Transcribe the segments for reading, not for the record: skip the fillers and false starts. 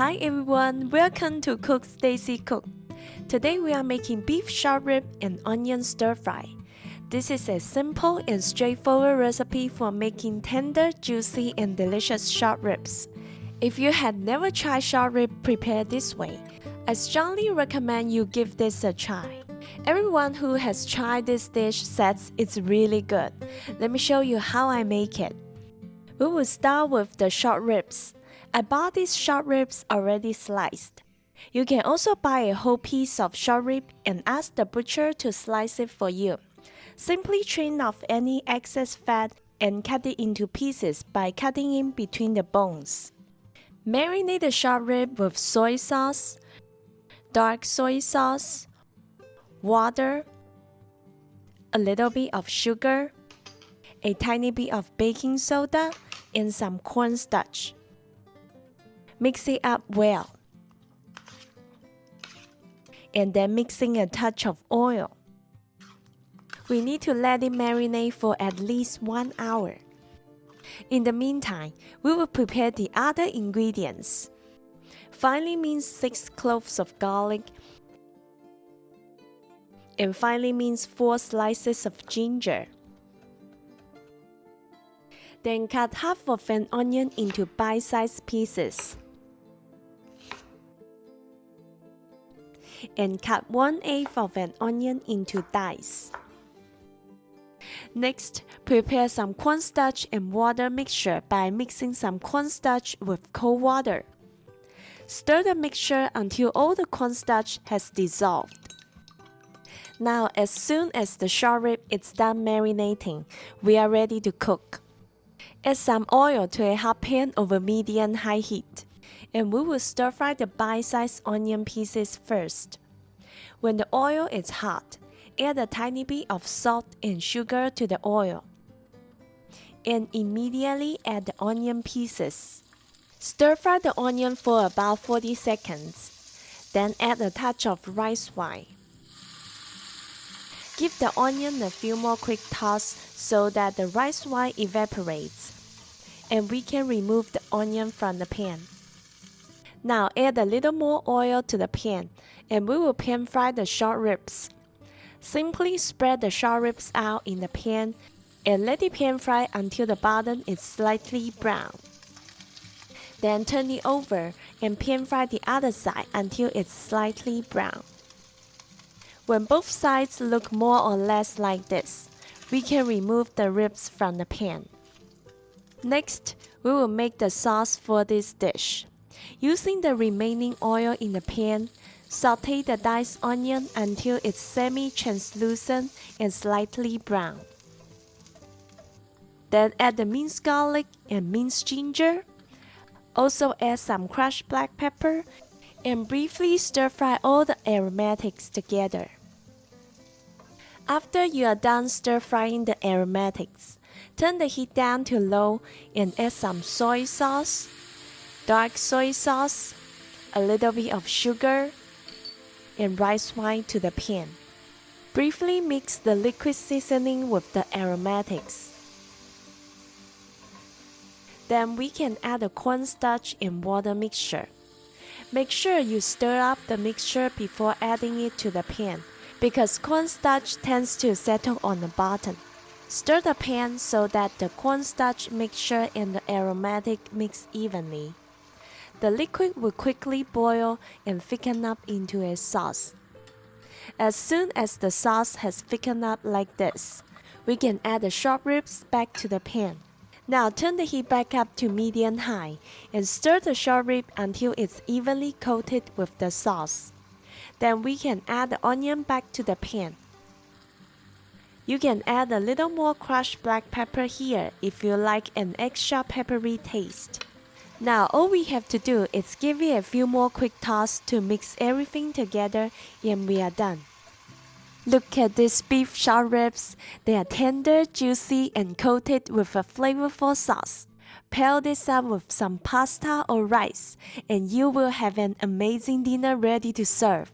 Hi everyone, welcome to Cook Stacy Cook. Today we are making beef short rib and onion stir fry. This is a simple and straightforward recipe for making tender, juicy and delicious short ribs. If you had never tried short rib prepared this way, I strongly recommend you give this a try. Everyone who has tried this dish says it's really good. Let me show you how I make it. We will start with the short ribs. I bought these short ribs already sliced. You can also buy a whole piece of short rib and ask the butcher to slice it for you. Simply trim off any excess fat and cut it into pieces by cutting in between the bones. Marinate the short rib with soy sauce, dark soy sauce, water, a little bit of sugar, a tiny bit of baking soda, and some cornstarch. Mix it up well. And then mix in a touch of oil. We need to let it marinate for at least 1 hour. In the meantime, we will prepare the other ingredients. Finely minced 6 cloves of garlic and finely minced 4 slices of ginger. Then cut half of an onion into bite-sized pieces. And cut 1/8 of an onion into dice. Next, prepare some cornstarch and water mixture by mixing some cornstarch with cold water. Stir the mixture until all the cornstarch has dissolved. Now, as soon as the short rib is done marinating, we are ready to cook. Add some oil to a hot pan over medium-high heat, and we will stir-fry the bite-sized onion pieces first. When the oil is hot, add a tiny bit of salt and sugar to the oil, and immediately add the onion pieces. Stir-fry the onion for about 40 seconds, then add a touch of rice wine. Give the onion a few more quick tosses so that the rice wine evaporates, and we can remove the onion from the pan. Now add a little more oil to the pan, and we will pan fry the short ribs. Simply spread the short ribs out in the pan and let it pan fry until the bottom is slightly brown. Then turn it over and pan fry the other side until it's slightly brown. When both sides look more or less like this, we can remove the ribs from the pan. Next, we will make the sauce for this dish. Using the remaining oil in the pan, sauté the diced onion until it's semi-translucent and slightly brown. Then add the minced garlic and minced ginger. Also add some crushed black pepper and briefly stir-fry all the aromatics together. After you are done stir-frying the aromatics, turn the heat down to low and add some soy sauce, dark soy sauce, a little bit of sugar, and rice wine to the pan. Briefly mix the liquid seasoning with the aromatics. Then we can add the cornstarch and water mixture. Make sure you stir up the mixture before adding it to the pan, because cornstarch tends to settle on the bottom. Stir the pan so that the cornstarch mixture and the aromatic mix evenly. The liquid will quickly boil and thicken up into a sauce. As soon as the sauce has thickened up like this, we can add the short ribs back to the pan. Now turn the heat back up to medium-high and stir the short rib until it's evenly coated with the sauce. Then we can add the onion back to the pan. You can add a little more crushed black pepper here if you like an extra peppery taste. Now all we have to do is give it a few more quick tosses to mix everything together and we are done. Look at these beef short ribs. They are tender, juicy and coated with a flavorful sauce. Pair this up with some pasta or rice and you will have an amazing dinner ready to serve.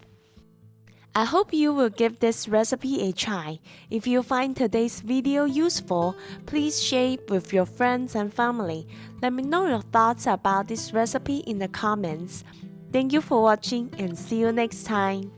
I hope you will give this recipe a try. If you find today's video useful, please share it with your friends and family. Let me know your thoughts about this recipe in the comments. Thank you for watching and see you next time.